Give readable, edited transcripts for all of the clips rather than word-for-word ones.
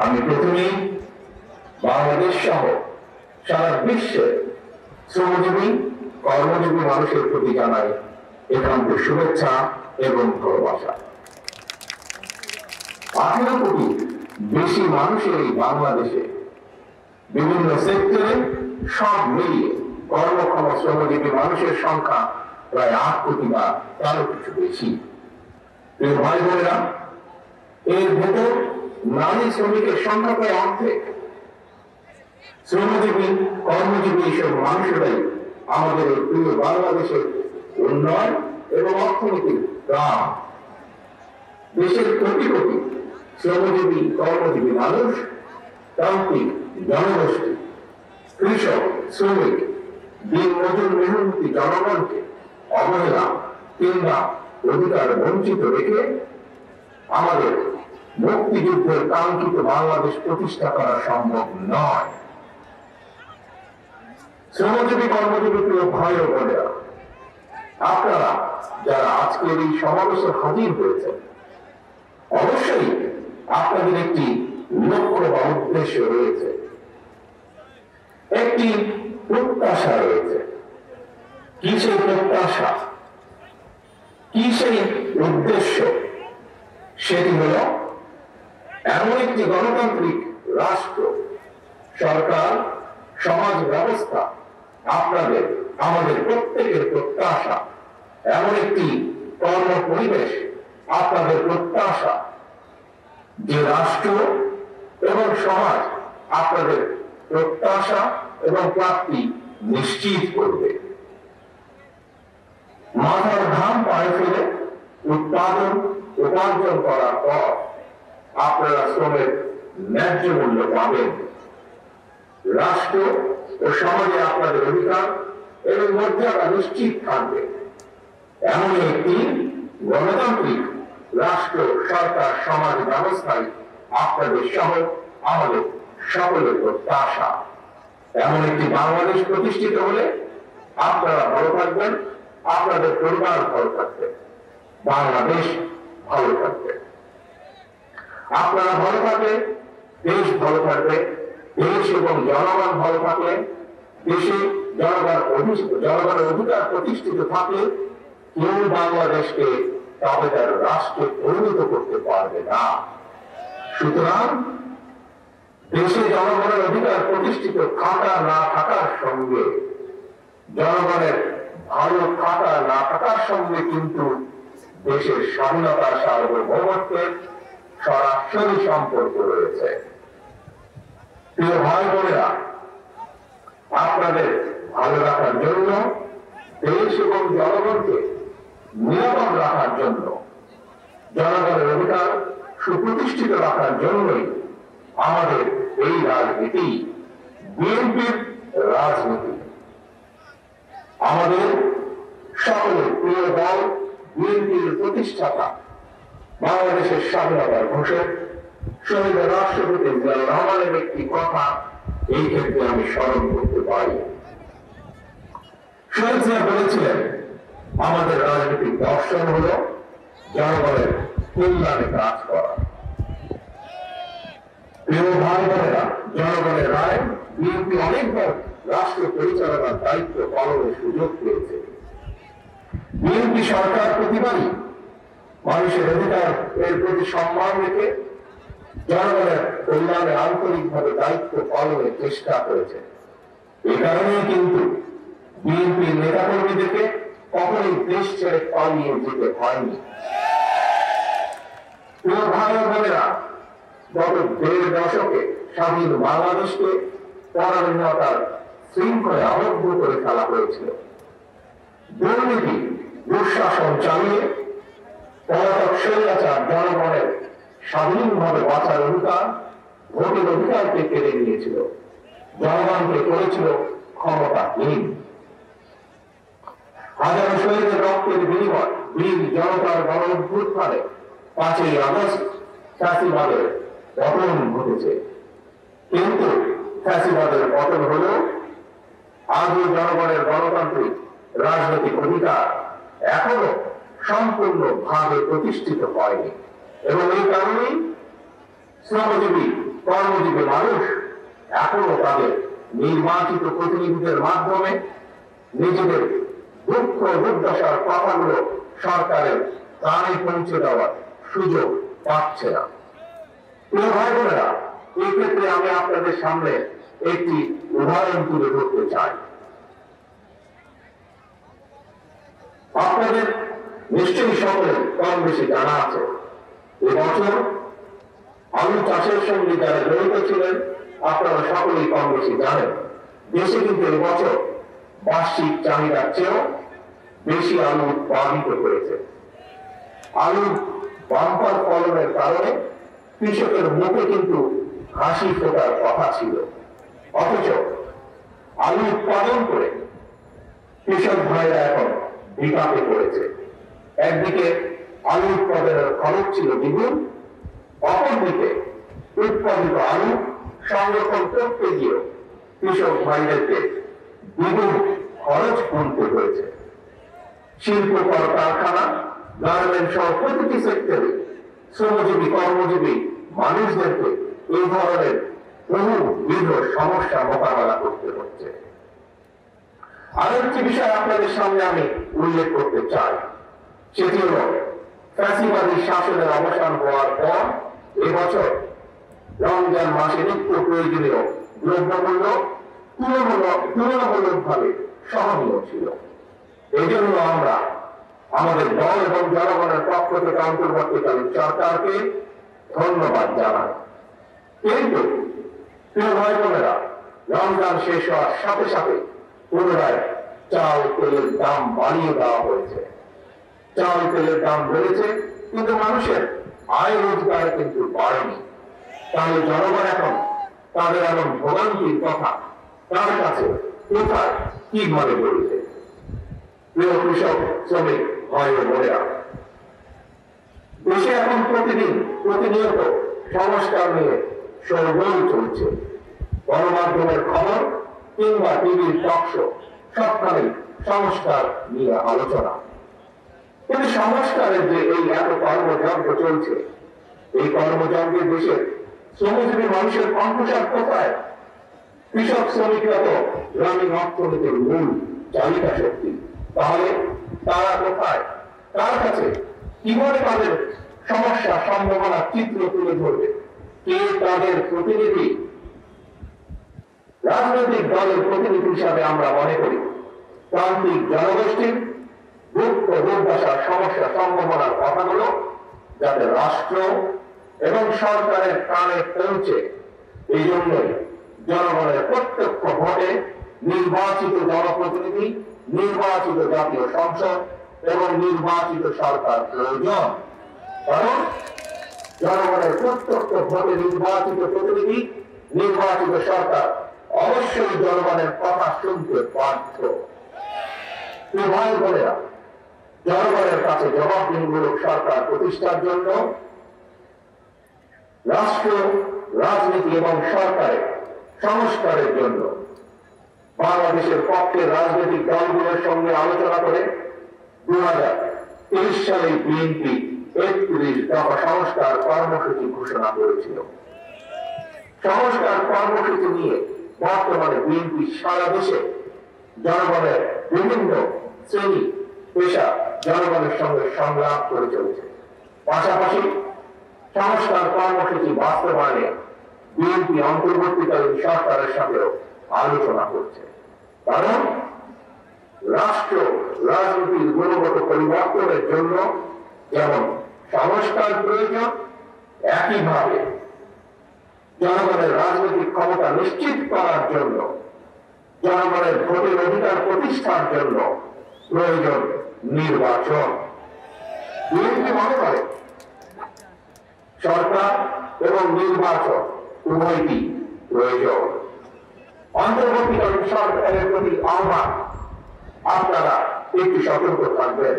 আমি প্রথমেই বাংলাদেশ সহ সারা বিশ্বে শ্রমজীবী কর্মজীবী মানুষের প্রতি জানাই একান্ত শুভেচ্ছা এবং ভালোবাসা। 18 কোটি বেশি মানুষের এই বাংলাদেশে বিভিন্ন সেক্টরে সব মিলিয়ে কর্মক্ষম শ্রমজীবী মানুষের সংখ্যা প্রায় 8 কোটি বা তারও কিছু বেশি। ভাই বোনেরা, এর ভেতর নারী শ্রমিকের সংখ্যা প্রায় অর্ধেক। শ্রমজীবী কর্মজীবী এইসব মানুষেরাই আমাদের এই প্রিয় বাংলাদেশের উন্নয়ন এবং অর্থনীতির প্রাণ। দেশের কোটি কোটি শ্রমজীবী কর্মজীবী মানুষ, তান্ত্রিক জনগোষ্ঠী, কৃষক, শ্রমিক, দিন মজুর মেহনতি জনগণকে অবহেলা কিংবা অধিকার বঞ্চিত রেখে আমাদের মুক্তিযুদ্ধের কাঙ্ক্ষিত বাংলাদেশ প্রতিষ্ঠা করা সম্ভব নয়। শ্রমজীবী কর্মজীবী প্রিয় ভাই ও বোনেরা, আপনারা যারা আজকের এই সমাবেশে হাজির হয়েছেন, অবশ্যই আপনাদের একটি লক্ষ্য বা উদ্দেশ্য রয়েছে, একটি প্রত্যাশা রয়েছে। কি সেই প্রত্যাশা, কি সেই উদ্দেশ্য? সেটি হল এমন একটি গণতান্ত্রিক রাষ্ট্র, সরকার, সমাজ ব্যবস্থা, আপনাদের আমাদের প্রত্যেকের প্রত্যাশা, এমন একটি কর্ম পরিবেশ আপনাদের প্রত্যাশা, যে রাষ্ট্র এবং সমাজ আপনাদের প্রত্যাশা এবং প্রাপ্তি নিশ্চিত করবে। মাথার ঘাম পায়ে ফেলে উৎপাদন উপার্জন করার পর আপনারা শ্রমের ন্যায্য মূল্য পাবেন। রাষ্ট্র ও সমাজে আপনাদের অধিকার এবং মর্যাদা নিশ্চিত থাকবে। এমন একটি গণতান্ত্রিক রাষ্ট্র, সরকার, সমাজ ব্যবস্থায় আপনাদের সহ আমাদের সকলের প্রত্যাশা। এমন একটি বাংলাদেশ প্রতিষ্ঠিত হলে আপনারা ভালো থাকবেন, আপনাদের পরিবার ভালো থাকবে, বাংলাদেশ ভালো থাকবে। আপনারা ভালো থাকলে দেশ ভালো থাকবে। দেশ এবং জনগণ ভালো থাকলে, দেশে জনগণের অধিকার প্রতিষ্ঠিত থাকলে কেউ বাংলাদেশকে তবে তার রাষ্ট্রে পরিণত করতে পারবে না। সুতরাং দেশে জনগণের অধিকার প্রতিষ্ঠিত থাকা না থাকার সঙ্গে, জনগণের ভালো থাকা না থাকার সঙ্গে কিন্তু দেশের স্বাধীনতার সার্বভৌমত্বের সরাসরি সম্পর্ক রয়েছে। প্রিয় ভাই বোনেরা, আপনাদের ভালো রাখার জন্য, দেশ এবং জনগণকে নিরাপদ রাখার জন্য, জনগণের অধিকার সুপ্রতিষ্ঠিত রাখার জন্যই আমাদের এই রাজনীতি, বিএনপির রাজনীতি। আমাদের সকলের প্রিয় দল বিএনপির প্রতিষ্ঠাতা, বাংলাদেশের স্বাধীনতার ঘোষক শহীদ রাষ্ট্রপতি জিয়াউর রহমানের একটি কথা এই ক্ষেত্রে আমি স্মরণ করতে পারি। শহীদ জিয়া বলেছিলেন, আমাদের রাজনৈতিক দর্শন হল জনগণের কল্যাণে কাজ করা। প্রিয় ভাই বোনেরা, জনগণের রায় বিএনপি অনেকবার রাষ্ট্র পরিচালনার দায়িত্ব পালনের সুযোগ পেয়েছে। বিএনপি সরকার প্রতিবারই মানুষের অধিকার এর প্রতি সম্মান রেখে জনগণের কল্যাণে আন্তরিকভাবে দায়িত্ব পালনের চেষ্টা করেছে। এ কারণেই কিন্তু বিএনপির নেতাকর্মীদেরকে কখনোই দেশ ছেড়ে পালিয়ে যেতে হয়নি। প্রিয় ভাই বোনেরা, গত 1.5 দশকে স্বাধীন বাংলাদেশকে পরাধীনতার শৃঙ্খলে আবদ্ধ করে ফেলা হয়েছিল। দুর্নীতি, দুঃশাসন চালিয়ে পলাতক স্বৈরাচার জনগণের স্বাধীনভাবে বাঁচার অধিকার, ভোটের অধিকারকে কেড়ে নিয়েছিল, জনগণকে করেছিল ক্ষমতাহীন। হাজারো শহীদের রক্তের বিনিময়, বীর জনতার গণ অভ্যুত্থানে 5ই আগস্ট ফ্যাসিবাদের পতন ঘটেছে। কিন্তু ফ্যাসিবাদের পতন হলেও আজও জনগণের গণতান্ত্রিক রাজনৈতিক অধিকার এখনো সম্পূর্ণভাবে প্রতিষ্ঠিত হয়নি। এবং এই কারণেই শ্রমজীবী কর্মজীবী মানুষ এখনো তাদের নির্বাচিত প্রতিনিধিদের মাধ্যমে নিজেদের দুঃখ দুর্দশার কথাগুলো সরকারের কানে পৌঁছে দেওয়ার সুযোগ পাচ্ছে না। প্রিয় ভাই বোনেরা, এই ক্ষেত্রে আমি আপনাদের সামনে একটি উদাহরণ তুলে ধরতে চাই। আপনাদের নিশ্চয়ই সকলের কম বেশি জানা আছে, এবছর আলু চাষের সঙ্গে যারা জড়িত ছিলেন আপনারা সকলেই কম বেশি জানেন, দেশে কিন্তু এবছর বার্ষিক চাহিদার চেয়েও বেশি আলু উৎপাদিত হয়েছে। আলুর বাম্পার ফলনের কারণে কৃষকের মুখে কিন্তু হাসি ফোটার কথা ছিল, অথচ আলু উৎপাদন করে কৃষক ভাইরা এখন বিপাকে পড়েছে। একদিকে আলু উৎপাদনের খরচ ছিল দ্বিগুণ, অপরদিকে উৎপাদিত আলু সংরক্ষণ করতে গিয়ে কৃষক ভাইদেরকে দ্বিগুণ খরচ গুনতে হয়েছে। শিল্প কারখানা, গার্মেন্টস সহ প্রতিটি সেক্টরে শ্রমজীবী কর্মজীবী মানুষদেরকে এই ধরনের বহুবিধ সমস্যা মোকাবেলা করতে হচ্ছে। আরেকটি বিষয় আপনাদের সামনে আমি উল্লেখ করতে চাই, সেটি হল ফ্যাসিবাদী শাসনের অবসান হওয়ার পর এবছর রমজান মাসে নিত্য প্রয়োজনীয় দ্রব্যমূল্য তুলনামূলকভাবে সহনীয় ছিল। এই জন্য আমরা আমাদের দল এবং জনগণের পক্ষ থেকে অন্তর্বর্তীকালীন সরকারকে ধন্যবাদ জানাই। কিন্তু প্রিয় ভাই বোনেরা, রমজান শেষ হওয়ার সাথে সাথে পুনরায় চাল তেলের দাম বাড়িয়ে দেওয়া হয়েছে। চাল তেলের দাম বেড়েছে, কিন্তু মানুষের আয় রোজগার কিন্তু বাড়েনি। তাহলে জনগণ এখন তাদের এমন ভোগান্তির কথা তার কাছে কোথায় কিভাবে বলবে? প্রিয় কৃষক শ্রমিক ভাই ও বোনেরা, দেশে এখন প্রতিনিয়ত সংস্কার নিয়ে শোরগোল চলছে। গণমাধ্যমের খবর কিংবা টিভির টক শো সবখানে সংস্কার নিয়ে আলোচনা। কিন্তু সংস্কারের যে এই এত কর্মযজ্ঞ চলছে, এই কর্মযজ্ঞে দেশের শ্রমজীবী মানুষের কণ্ঠস্বর কোথায়? কৃষক শ্রমিকরা তো গ্রামীণ অর্থনীতির মূল চালিকা শক্তি, তাহলে তারা কোথায়? তার কাছে কিভাবে তাদের সমস্যা সম্ভাবনার চিত্র তুলে ধরবে? কে তাদের প্রতিনিধি? রাজনৈতিক দলের প্রতিনিধি হিসাবে আমরা মনে করি প্রান্তিক জনগোষ্ঠীর দুঃখ দুর্দশার সমস্যা সম্ভাবনার কথাগুলো যাতে রাষ্ট্র এবং সরকারের কানে পৌঁছে, এই জন্যই জনগণের প্রত্যক্ষ ভোটে নির্বাচিত জনপ্রতিনিধি, নির্বাচিত জাতীয় সংসদ এবং নির্বাচিত সরকার প্রয়োজন। কারণ জনগণের প্রত্যক্ষ ভোটে নির্বাচিত প্রতিনিধি, নির্বাচিত সরকার অবশ্যই জনগণের কথা শুনতে বাধ্য। ভাই বোনেরা, জনগণের কাছে জবাবদিহিমূলক সরকার প্রতিষ্ঠার জন্য রাষ্ট্র, রাজনীতি এবং সরকারের সংস্কারের জন্য বাংলাদেশের পক্ষে রাজনৈতিক দলগুলোর সঙ্গে আলোচনা করে 2023 সালে বিএনপি 31 দফা সংস্কার কর্মসূচি ঘোষণা করেছিল। সংস্কার কর্মসূচি নিয়ে বর্তমানে বিএনপি সারা দেশে জনগণের বিভিন্ন শ্রেণী পেশা জনগণের সঙ্গে সংগ্রাম করে চলেছে। পাশাপাশি সংস্কার কর্মসূচি বাস্তবায়নে বিএনপি অন্তর্বর্তীকালীন সরকারের সাথেও আলোচনা করছে। কারণ রাষ্ট্র রাজনীতির গুণগত পরিবর্তনের জন্য যেমন সংস্কার প্রয়োজন, একইভাবে জনগণের রাজনৈতিক ক্ষমতা নিশ্চিত করার জন্য, জনগণের ভোটের অধিকার প্রতিষ্ঠার জন্য প্রয়োজন নির্বাচন। বিএনপি মনে করে সরকার এবং নির্বাচন উভয়টি প্রয়োজন। অন্তর্বর্তীকালীন সরকারের প্রতি আহ্বান, আপনারা একটু সতর্ক থাকবেন।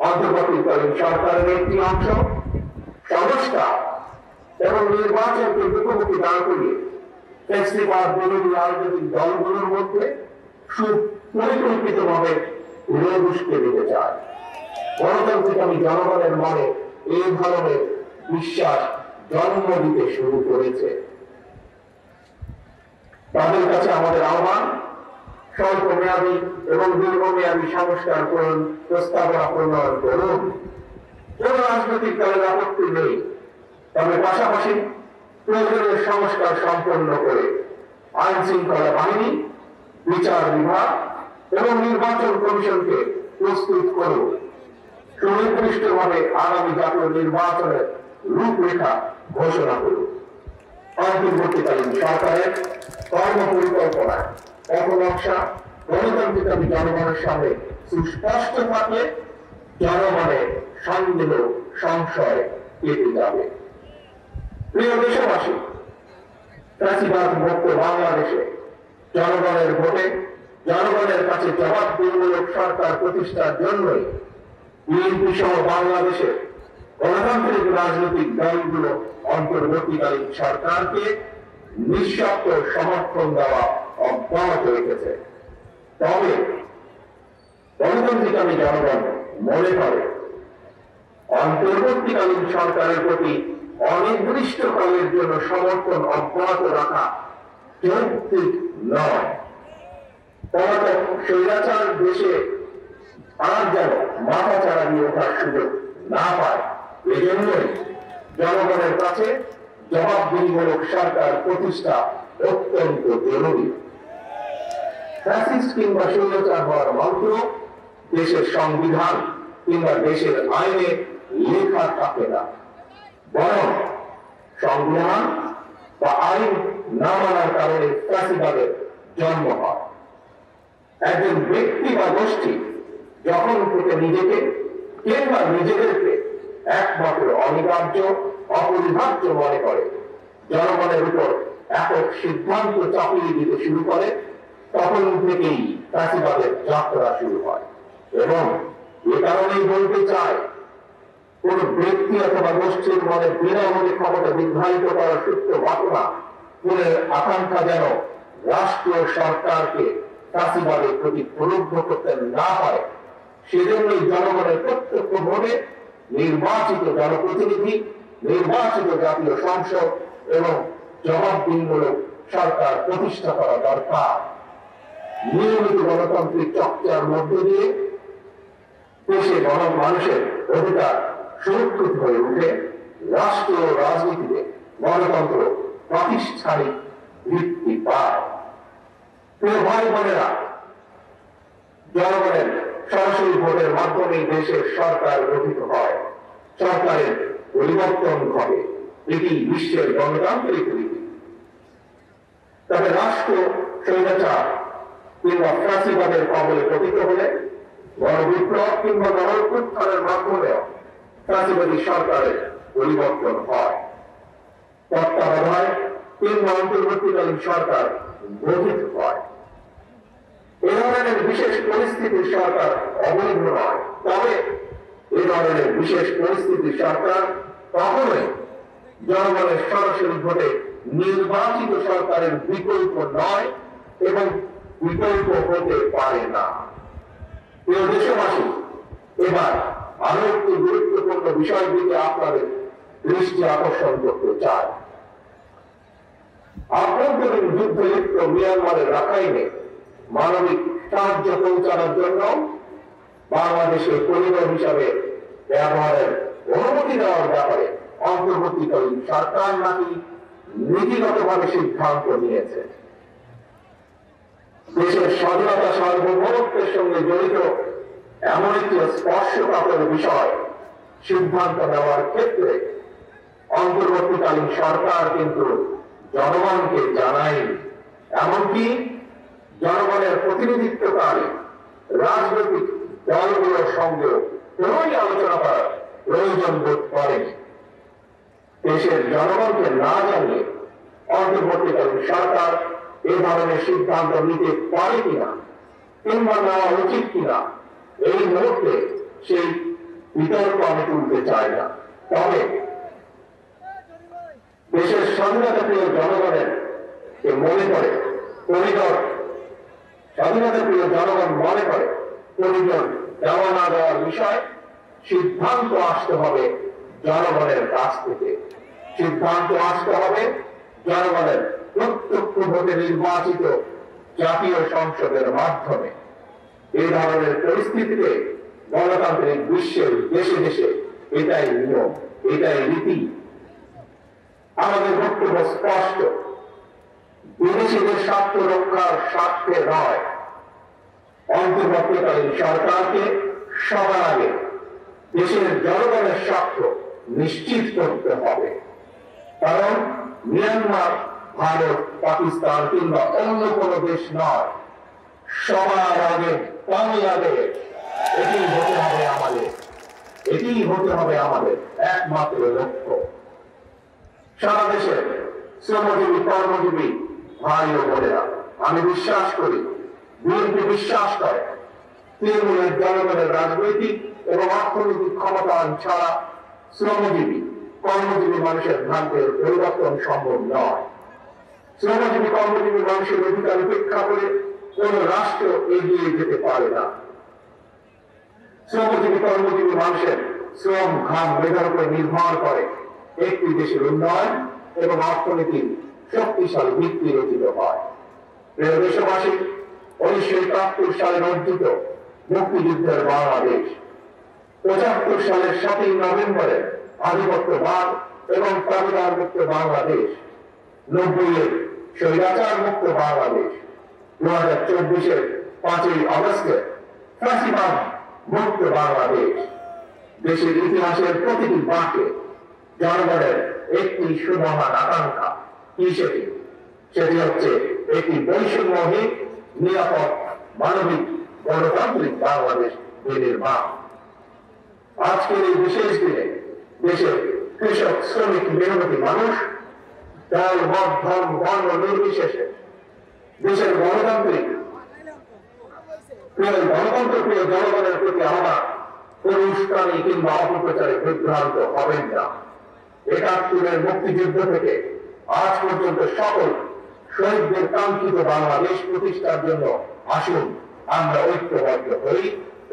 অন্তর্বর্তীকালীন সরকারের একটি অংশ সংস্কার এবং নির্বাচনকে মুখোমুখি দাঁড় করিয়ে ফ্যাসিবাদ বিরোধী রাজনৈতিক দলগুলোর মধ্যে সুপরিকল্পিতভাবে রোদ উস্কে দিতে চায়। গণতান্ত্রিক আমি জনগণের মনে এই ধরনের বিশ্বাস জন্ম দিতে শুরু করেছে। তাদের কাছে আমাদের আহ্বান, স্বল্প মেয়াদী এবং দীর্ঘমেয়াদী সংস্কার প্রস্তাবনা প্রণয়ন করুন। কোন রাজনৈতিক দলের আপত্তি নেই, তবে পাশাপাশি প্রয়োজনীয় সংস্কার সম্পন্ন করে আইন শৃঙ্খলা বাহিনী, বিচার বিভাগ এবং নির্বাচন কমিশনকে প্রস্তুত করুন। সুনির্দিষ্টভাবে আগামী জাতীয় নির্বাচনের রূপরেখা ঘোষণা করুন। অন্তর্বর্তীকালীন সরকারের কর্মপরিকল্পনা পথনকশা গণতান্ত্রিক জনগণের সামনে সুস্পষ্ট থাকলে জনগণের সন্দেহ সংশয় কেটে যাবে। প্রিয় দেশবাসী, ফ্যাসিবাদ মুক্ত বাংলাদেশে জনগণের ভোটে জনগণের কাছে জবাবদিহিমূলক সরকার প্রতিষ্ঠার জন্যই বিএনপি সহ বাংলাদেশের গণতান্ত্রিক রাজনৈতিক দলগুলো অন্তর্বর্তীকালীন সরকারকে নিঃশর্ত সমর্থন দেওয়া অব্যাহত রেখেছে। তবে গণতান্ত্রিক জনগণ মনে করে অন্তর্বর্তীকালীন সরকারের প্রতি অনির্দিষ্টকালের জন্য সমর্থন অব্যাহত রাখা যৌক্তিক নয়। পলাতক স্বৈরাচার দেশে আর যেন মাথা চাড়া দিয়ে ওঠার সুযোগ না পায়, এজন্যই জনগণের কাছে জবাবদিহিমূলক সরকার প্রতিষ্ঠা অত্যন্ত জরুরি। ফ্যাসিস্ট কিংবা স্বৈরাচার হওয়ার মন্ত্র দেশের সংবিধান কিংবা দেশের আইনে লেখা থাকে না, বরং সংবিধান বা আইন না মানার কারণে ফ্যাসিবাদের জন্ম হয়। একজন ব্যক্তি বা গোষ্ঠী যখন থেকে নিজেকে কিংবা নিজেদেরকে একমাত্র অনিবার্য অপরিহার্য মনে করে, জনগণের উপর একক সিদ্ধান্ত চাপিয়ে দিতে শুরু করে, তখন থেকেই ফ্যাসিবাদের যাত্রা শুরু হয়। এবং এ কারণেই বলতে চাই, কোন ব্যক্তি অথবা গোষ্ঠীর মনে বিনামূল্যে ক্ষমতা নির্ধারিত করার সূত্র ঘটনা কোন আকাঙ্ক্ষা যেন রাষ্ট্রীয় সরকারকে ফ্যাসিবাদের প্রতি প্রলুব্ধ করতে না পারে, সেজন্যই জনগণের প্রত্যক্ষ ভোটে নির্বাচিত জনপ্রতিনিধি, নির্বাচিত জাতীয় সংসদ এবং জবাবদিহিমূলক সরকার প্রতিষ্ঠা করা দরকার। নিয়মিত গণতান্ত্রিক চর্চার মধ্য দিয়ে দেশে মানুষের অধিকার সুরক্ষিত হয়ে উঠে রাষ্ট্রীয় রাজনীতিতে গণতন্ত্র প্রাতিষ্ঠানিক ভিত্তি পায়। প্রিয় ভাই বোনেরা, জনগণের সরাসরি ভোটের মাধ্যমে দেশের সরকার গঠিত হয়, সরকারের পরিবর্তন ঘটে, এটি বিশ্বের গণতান্ত্রিক রীতি। তবে রাষ্ট্র স্বৈরাচার কিংবা ফ্যাসিবাদের কবলে পতিত হলে গণবিপ্লব কিংবা গণঅভ্যুত্থানের মাধ্যমেও ফ্যাসিবাদী সরকারের পরিবর্তন হয়, তত্ত্বাবধায়ক কিংবা অন্তর্বর্তীকালীন সরকার গঠিত হয়। এ ধরনের বিশেষ পরিস্থিতির সরকার অবৈধ নয়, তবে এ ধরনের বিশেষ পরিস্থিতির সরকার কখনোই জনগণের সরাসরি ভোটে নির্বাচিত সরকারের বিকল্প নয় এবং বিকল্প হতে পারে না। প্রিয় দেশবাসী, এবার আরো একটি গুরুত্বপূর্ণ বিষয়ের দিকে আপনাদের দৃষ্টি আকর্ষণ করতে চাই। আভ্যন্তরীণ যুদ্ধে লিপ্ত মিয়ানমারের রাখাইনে মানবিক সাহায্য পৌঁছানোর জন্য বাংলাদেশের করিডোর হিসাবে ব্যবহারের অনুমতি দেওয়ার ব্যাপারে অন্তর্বর্তীকালীন সরকার নাকি নীতিগতভাবে সিদ্ধান্ত নিয়েছে। দেশের স্বাধীনতা সার্বভৌমত্বের সঙ্গে জড়িত এমন একটি স্পর্শকাতর বিষয় সিদ্ধান্ত নেওয়ার ক্ষেত্রে অন্তর্বর্তীকালীন সরকার কিন্তু জনগণকে জানায়নি, এমনকি জনগণের প্রতিনিধিত্বকারী রাজনৈতিক দলগুলোর সঙ্গে কোনোই আলোচনা করার প্রয়োজন বোধ করেনি। দেশের জনগণকে না জানিয়ে অন্তর্বর্তীকালীন সরকার এ ধরনের সিদ্ধান্ত নিতে পারে কিনা কিংবা নেওয়া উচিত কিনা, এই মুহূর্তে সেই বিতর্ক আমি তুলতে চাই না। তবে দেশের স্বাধীনতা প্রিয় জনগণের মনে করে করিডোর, স্বাধীনতা প্রিয় জনগণ মনে করে করিডোর দেওয়া না দেওয়ার বিষয় সিদ্ধান্ত আসতে হবে জনগণের কাছ থেকে। সিদ্ধান্ত আসতে হবে জনগণের প্রত্যক্ষ ভোটে নির্বাচিত জাতীয় সংসদের মাধ্যমে। এই ধরনের পরিস্থিতিতে গণতান্ত্রিক বিশ্বের দেশে দেশে এটাই নিয়ম, এটাই রীতি। আমাদের বক্তব্য স্পষ্ট, বিদেশিদের স্বার্থ রক্ষার স্বার্থে নয়, অন্তর্বর্তীকালীন সরকারকে সবার আগে দেশের জনগণের স্বার্থ নিশ্চিত করতে হবে। কারণ মিয়ানমার, ভারত, পাকিস্তান কিংবা অন্য কোনো দেশ নয়, সবার আগে বাংলাদেশ। এটি হতে হবে আমাদের, এটি হতে হবে আমাদের একমাত্র লক্ষ্য। সারা দেশের শ্রমজীবী, কর্মজীবী ভাই ও বোনেরা, আমি বিশ্বাস করি, বিএনপি বিশ্বাস করে, তৃণমূলের জনগণের রাজনৈতিক এবং অর্থনৈতিক ক্ষমতায়ন ছাড়া শ্রমজীবী, কর্মজীবী মানুষের ভাগ্যের পরিবর্তন সম্ভব নয়। শ্রমজীবী, কর্মজীবী মানুষের অধিকার উপেক্ষা করে কোন রাষ্ট্র এগিয়ে যেতে পারে না। শ্রমজীবী, কর্মজীবী মানুষের শ্রম, ঘাম, মেধার উপর নির্ভর করে একটি দেশের উন্নয়ন এবং অর্থনীতির শক্তিশালী ভিত্তি রচিত হয়। প্রিয় দেশবাসী, 1971 সালে অর্জিত মুক্তিযুদ্ধের বাংলাদেশ, 75 সালের 7ই নভেম্বরের আধিপত্যবাদ এবং প্রাবিধান মুক্ত বাংলাদেশ, 90-এর স্বৈরাচার মুক্ত বাংলাদেশ, 2024-এর 5ই আগস্টে ফ্যাসিবাদ মুক্ত বাংলাদেশ। দেশের ইতিহাসের প্রতিটি বাঁকে জনগণের একটি সুমহান আকাঙ্ক্ষা। কি সেটি? সেটি হচ্ছে একটি বৈষম্যহীন, নিরাপদ, মানবিক, গণতান্ত্রিক বাংলাদেশ বিনির্মাণ। আজকের এই বিশেষ দিনে দেশের কৃষক, শ্রমিক, মেহনতি মানুষ দল, মত, ধর্ম, বর্ণ নির্বিশেষে দেশের গণতান্ত্রিক প্রিয় জনগণের প্রতি আহ্বান, কোন উস্কানি কিংবা অপপ্রচারে বিভ্রান্ত হবেন না। 71-এর মুক্তিযুদ্ধ থেকে আজ পর্যন্ত সকল শহীদদের কাঙ্ক্ষিত বাংলাদেশ প্রতিষ্ঠার জন্য আসুন আমরা ঐক্যবদ্ধ হই,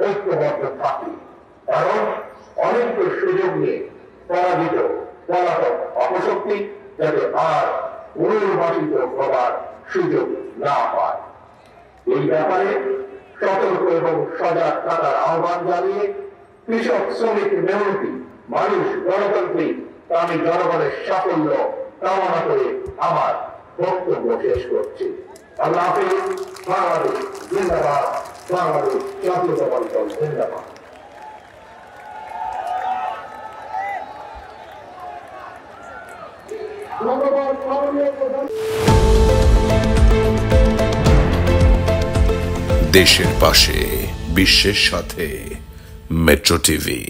ঐক্যবদ্ধ থাকি। কারণ অনেক সুযোগ নিয়ে পরাজিত, পলাতক অপশক্তি যাতে আর পুনর্বাসিত হবার সুযোগ না পায়, এই ব্যাপারে সতর্ক এবং সজাগ থাকার আহ্বান জানিয়ে কৃষক, শ্রমিক, মেহনতি মানুষ, গণতান্ত্রিক আমি জনগণের সাফল্য কামনা করে আমার বক্তব্য শেষ করছি। আল্লাহ হাফেজ। বাংলাদেশ জিন্দাবাদ, বাংলাদেশ জাতীয়তাবাদী দল জিন্দাবাদ। দেশের পাশে, বিশ্বের সাথে, মেট্রো টিভি।